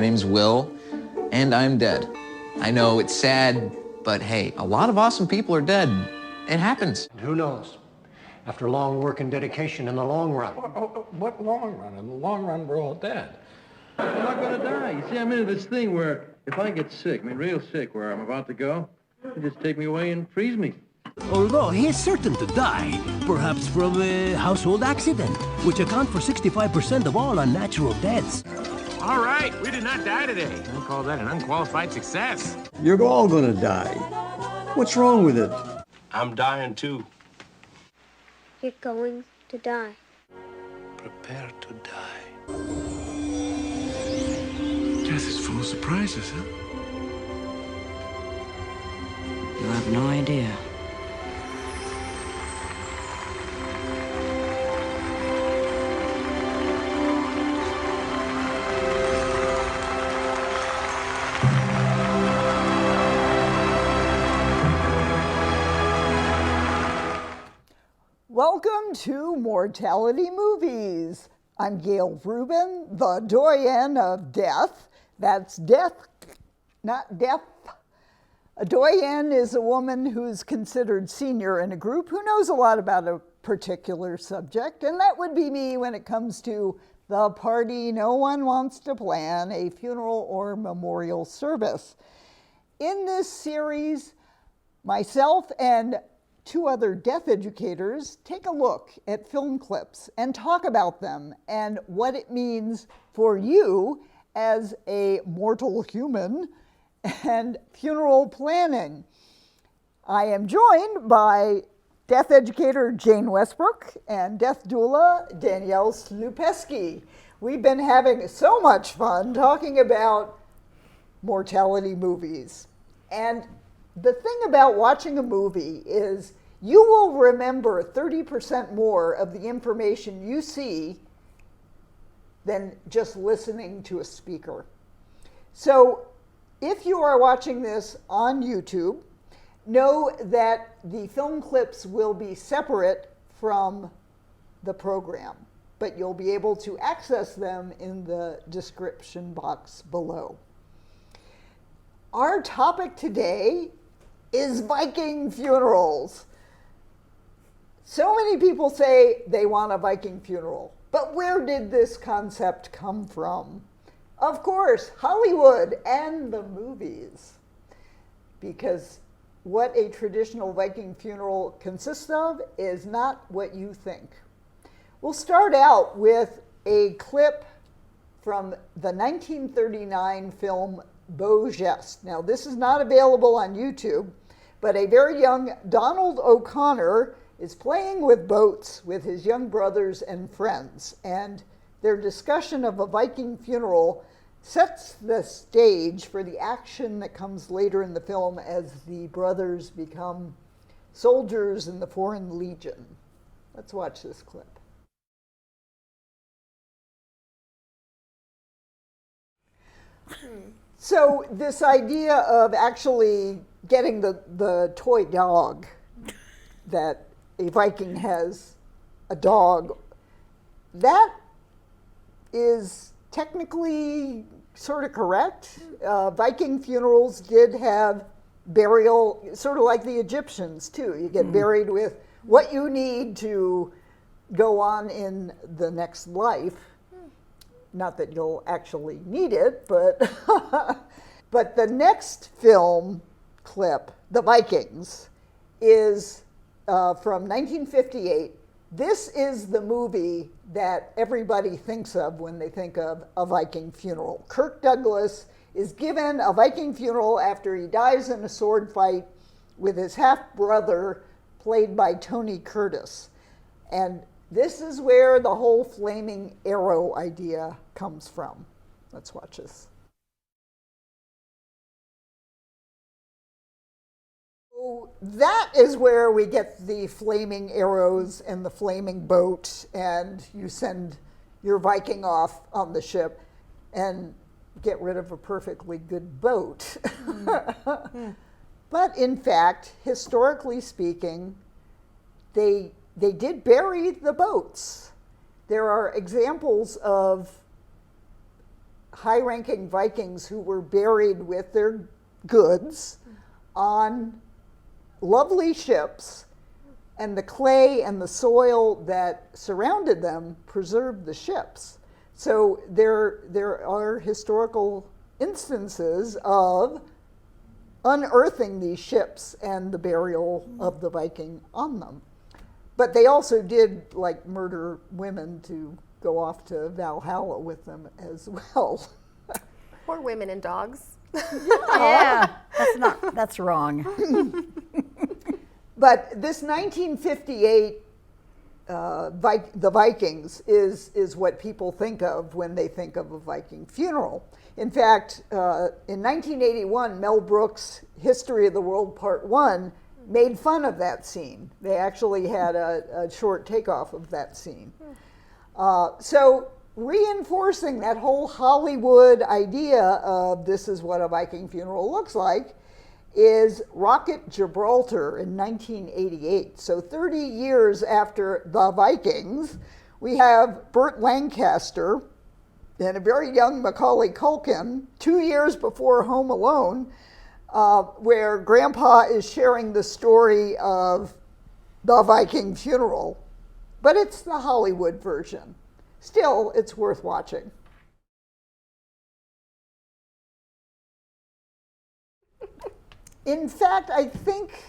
name's Will, and I'm dead. I know it's sad, but hey, a lot of awesome people are dead. It happens. And who knows? After long work and dedication in the long run. What long run? In the long run, we're all dead. I'm not gonna die. You see, I'm into this thing where if I get sick, I mean real sick, where I'm about to go, they just take me away and freeze me. Although he is certain to die, perhaps from a household accident, which account for 65% of all unnatural deaths. All right, we did not die today. I call that an unqualified success. You're all gonna die. What's wrong with it? I'm dying too. You're going to die. Prepare to die. Death is full of surprises, huh? You have no idea. Welcome to Mortality Movies. I'm Gail Rubin, the doyen of death. That's death, not deaf. A doyen is a woman who's considered senior in a group who knows a lot about a particular subject, and that would be me when it comes to the party no one wants to plan, a funeral or memorial service. In this series, myself and two other death educators take a look at film clips and talk about them and what it means for you as a mortal human and funeral planning. I am joined by death educator Jane Westbrook and death doula Danielle Slupeski. We've been having so much fun talking about mortality movies. And the thing about watching a movie is you will remember 30% more of the information you see than just listening to a speaker. So if you are watching this on YouTube, know that the film clips will be separate from the program, but you'll be able to access them in the description box below. Our topic today is Viking funerals. So many people say they want a Viking funeral, but where did this concept come from? Of course, Hollywood and the movies. Because what a traditional Viking funeral consists of is not what you think. We'll start out with a clip from the 1939 film Beau Geste. Now, this is not available on YouTube, but a very young Donald O'Connor is playing with boats with his young brothers and friends, and their discussion of a Viking funeral sets the stage for the action that comes later in the film as the brothers become soldiers in the Foreign Legion. Let's watch this clip. So this idea of actually getting the toy dog, that a Viking has a dog, that is technically sort of correct. Viking funerals did have burial, sort of like the Egyptians too. You get buried with what you need to go on in the next life. Not that you'll actually need it, but but the next film clip, The Vikings, is from 1958. This is the movie that everybody thinks of when they think of a Viking funeral. Kirk Douglas is given a Viking funeral after he dies in a sword fight with his half-brother, played by Tony Curtis. And this is where the whole flaming arrow idea comes from. Let's watch this. So that is where we get the flaming arrows and the flaming boat, and you send your Viking off on the ship and get rid of a perfectly good boat. But in fact, historically speaking, they did bury the boats. There are examples of high-ranking Vikings who were buried with their goods on lovely ships, and the clay and the soil that surrounded them preserved the ships. So there are historical instances of unearthing these ships and the burial of the Viking on them. But they also did like murder women to go off to Valhalla with them as well. Poor women and dogs. Yeah, that's wrong. But this 1958 the Vikings is what people think of when they think of a Viking funeral. In fact, in 1981, Mel Brooks' History of the World Part 1 made fun of that scene. They actually had a short takeoff of that scene. So reinforcing that whole Hollywood idea of this is what a Viking funeral looks like is Rocket Gibraltar in 1988. So 30 years after The Vikings, we have Burt Lancaster and a very young Macaulay Culkin, 2 years before Home Alone, where Grandpa is sharing the story of the Viking funeral. But it's the Hollywood version. Still, it's worth watching. In fact, I think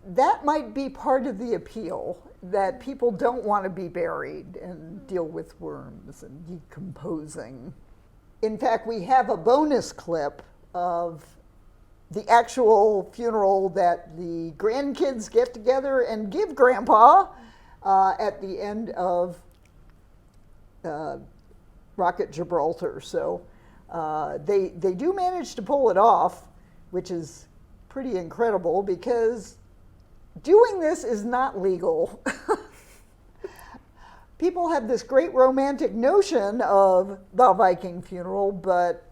that might be part of the appeal, that people don't want to be buried and deal with worms and decomposing. In fact, we have a bonus clip of the actual funeral that the grandkids get together and give Grandpa at the end of Rocket Gibraltar. So they do manage to pull it off, which is pretty incredible because doing this is not legal. People have this great romantic notion of the Viking funeral, but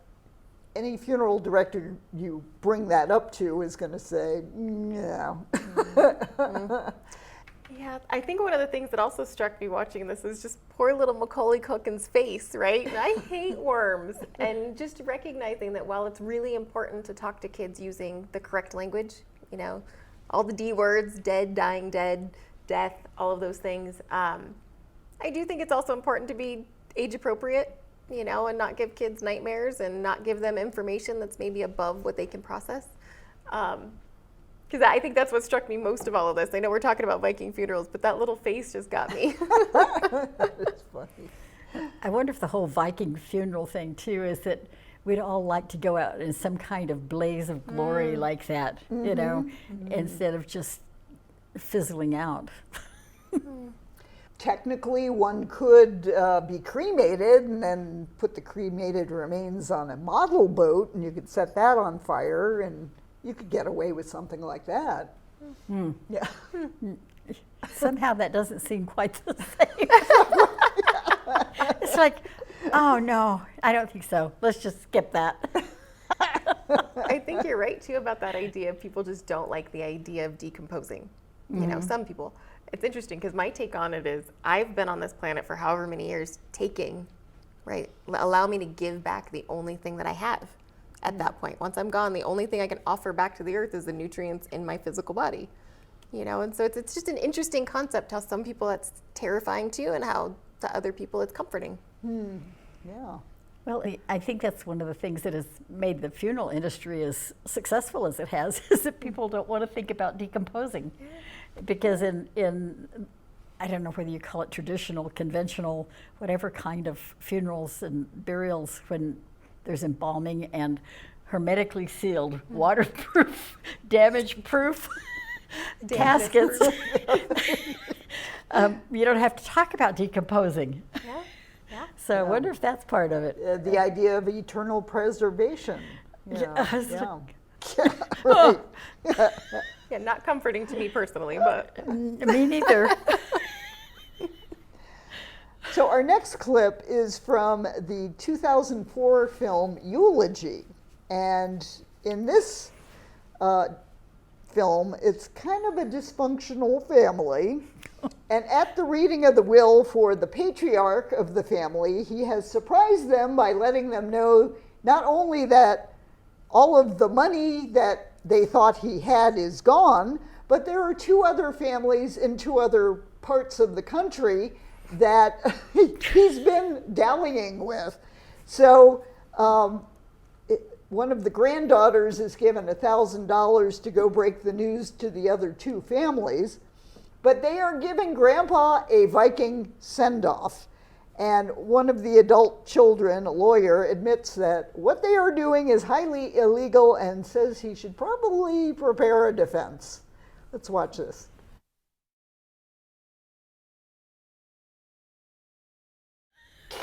any funeral director you bring that up to is going to say, yeah. Yeah, I think one of the things that also struck me watching this is just poor little Macaulay Culkin's face, right? And I hate worms. And just recognizing that while it's really important to talk to kids using the correct language, you know, all the D words, dead, dying, dead, death, all of those things, I do think it's also important to be age appropriate, you know, and not give kids nightmares and not give them information that's maybe above what they can process. Because I think that's what struck me most of all of this. I know we're talking about Viking funerals, but that little face just got me. That's funny. I wonder if the whole Viking funeral thing, too, is that we'd all like to go out in some kind of blaze of glory like that, you know, instead of just fizzling out. Technically, one could be cremated and then put the cremated remains on a model boat, and you could set that on fire, and you could get away with something like that. Yeah. Somehow that doesn't seem quite the same. It's like, oh no, I don't think so. Let's just skip that. I think you're right too about that idea of people just don't like the idea of decomposing. You know, some people. It's interesting because my take on it is I've been on this planet for however many years taking, right? Allow me to give back the only thing that I have at that point. Once I'm gone, the only thing I can offer back to the earth is the nutrients in my physical body. You know, and so it's just an interesting concept how some people that's terrifying too and how to other people it's comforting. Yeah. Well, I think that's one of the things that has made the funeral industry as successful as it has, is that people don't want to think about decomposing. Because in I don't know whether you call it traditional, conventional, whatever kind of funerals and burials, when there's embalming and hermetically sealed, waterproof, damage-proof caskets, you don't have to talk about decomposing. Yeah. So I wonder if that's part of it. The idea of eternal preservation. Yeah. Right. Yeah, not comforting to me personally, but Me neither. So our next clip is from the 2004 film Eulogy. And in this film. It's kind of a dysfunctional family. And at the reading of the will for the patriarch of the family, he has surprised them by letting them know not only that all of the money that they thought he had is gone, but there are 2 other families in 2 other parts of the country that he's been dallying with. So one of the granddaughters is given $1,000 to go break the news to the other 2 families, but they are giving Grandpa a Viking send-off. And one of the adult children, a lawyer, admits that what they are doing is highly illegal and says he should probably prepare a defense. Let's watch this.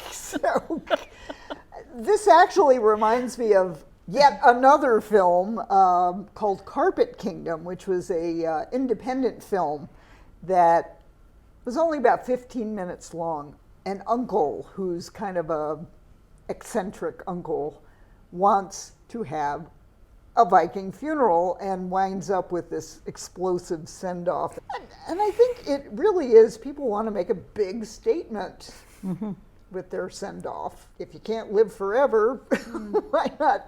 So, this actually reminds me of yet another film called Carpet Kingdom, which was a independent film that was only about 15 minutes long. An uncle who's kind of a eccentric uncle wants to have a Viking funeral and winds up with this explosive send-off. And I think it really is, people want to make a big statement with their send-off. If you can't live forever, why not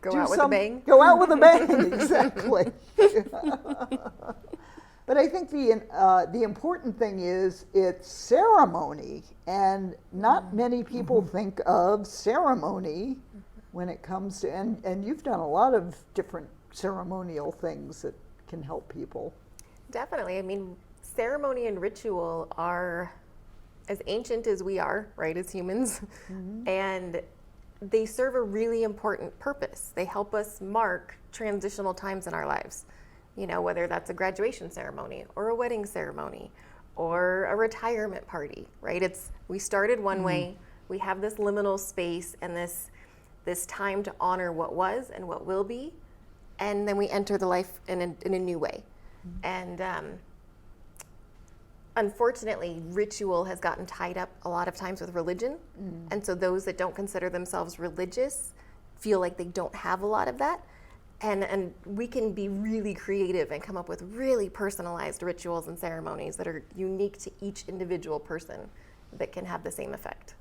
go out with a bang? Go out with a bang, exactly. But I think the important thing is it's ceremony, and not many people think of ceremony when it comes to, and you've done a lot of different ceremonial things that can help people. Definitely. I mean, ceremony and ritual are as ancient as we are, right, as humans, and they serve a really important purpose. They help us mark transitional times in our lives. You know, whether that's a graduation ceremony or a wedding ceremony or a retirement party, right? We started one way, we have this liminal space and this time to honor what was and what will be, and then we enter the life in a new way. And unfortunately, ritual has gotten tied up a lot of times with religion, and so those that don't consider themselves religious feel like they don't have a lot of that. And we can be really creative and come up with really personalized rituals and ceremonies that are unique to each individual person that can have the same effect.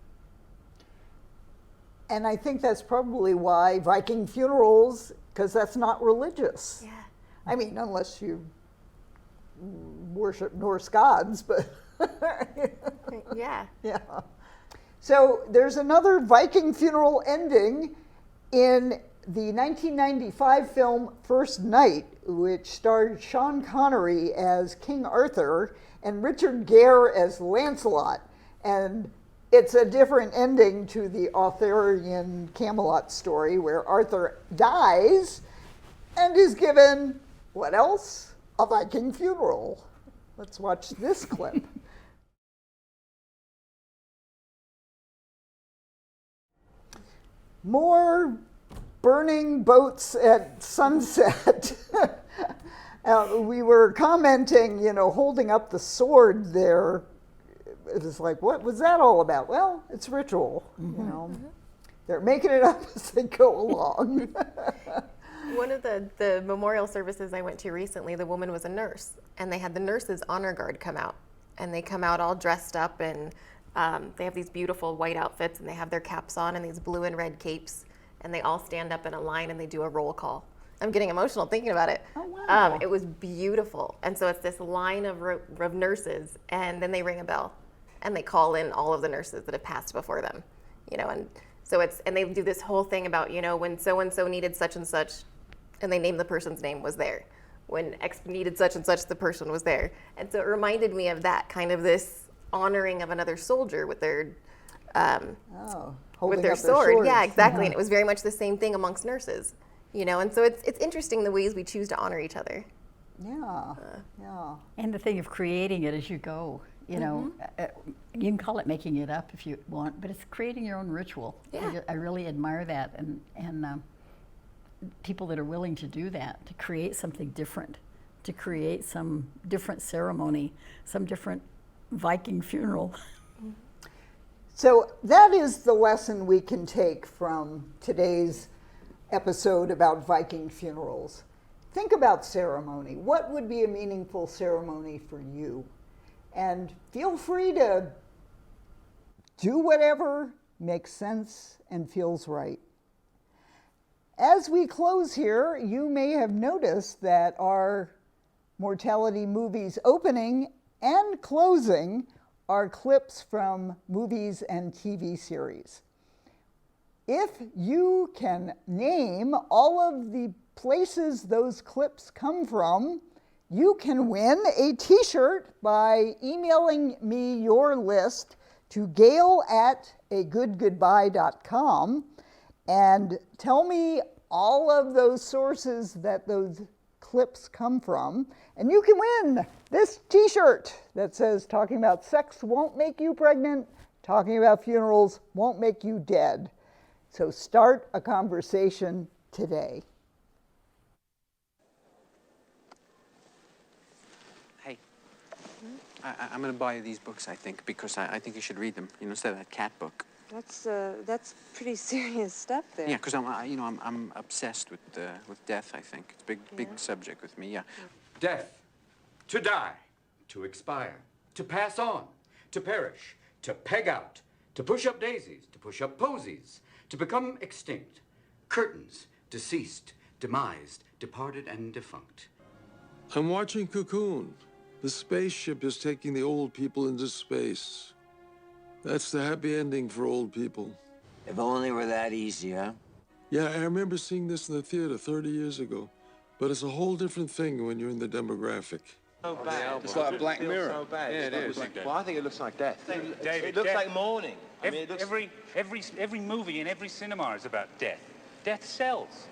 And I think that's probably why Viking funerals, because that's not religious. Yeah. I mean, unless you worship Norse gods, but yeah. Yeah. So there's another Viking funeral ending in the 1995 film First Night, which starred Sean Connery as King Arthur and Richard Gere as Lancelot. And it's a different ending to the Arthurian Camelot story where Arthur dies and is given, what else? A Viking funeral. Let's watch this clip. More burning boats at sunset. We were commenting, holding up the sword there. It was like, what was that all about? Well, it's ritual, They're making it up as they go along. One of the memorial services I went to recently, the woman was a nurse, and they had the nurses honor guard come out, and they come out all dressed up, and they have these beautiful white outfits, and they have their caps on and these blue and red capes, and they all stand up in a line and they do a roll call. I'm getting emotional thinking about it. Oh, wow. It was beautiful. And so it's this line of nurses, and then they ring a bell and they call in all of the nurses that have passed before them, and so and they do this whole thing about, when so-and-so needed such and such, and they name the person's name, was there. When X needed such and such, the person was there. And so it reminded me of that, kind of this honoring of another soldier with their with their sword. Yeah, exactly. And it was very much the same thing amongst nurses, and so it's interesting the ways we choose to honor each other. Yeah, yeah. And the thing of creating it as you go, you can call it making it up if you want, but it's creating your own ritual. Yeah. I really admire that, and people that are willing to do that, to create something different, to create some different ceremony, some different Viking funeral. So that is the lesson we can take from today's episode about Viking funerals. think about ceremony. What would be a meaningful ceremony for you? And feel free to do whatever makes sense and feels right. As we close here, you may have noticed that our Mortality Movies opening and closing are clips from movies and TV series. If you can name all of the places those clips come from, you can win a t-shirt by emailing me your list to gail@agoodgoodbye.com and tell me all of those sources that those clips come from, and you can win this t-shirt that says talking about sex won't make you pregnant, talking about funerals won't make you dead. So start a conversation today. Hey, I'm going to buy you these books, I think, because I think you should read them, you know, instead of that cat book. That's pretty serious stuff there. Yeah, because I'm obsessed with death, I think. It's a big subject with me, yeah. Death. To die. To expire. To pass on. To perish. To peg out. To push up daisies. To push up posies. To become extinct. Curtains. Deceased. Demised. Departed and defunct. I'm watching Cocoon. The spaceship is taking the old people into space. That's the happy ending for old people. If only it were that easy, huh? Yeah, I remember seeing this in the theater 30 years ago. But it's a whole different thing when you're in the demographic. So bad. It's like a Black Mirror. So bad. Yeah, it is. Well, I think it looks like death. David, it looks like mourning. Every movie in every cinema is about death. Death sells.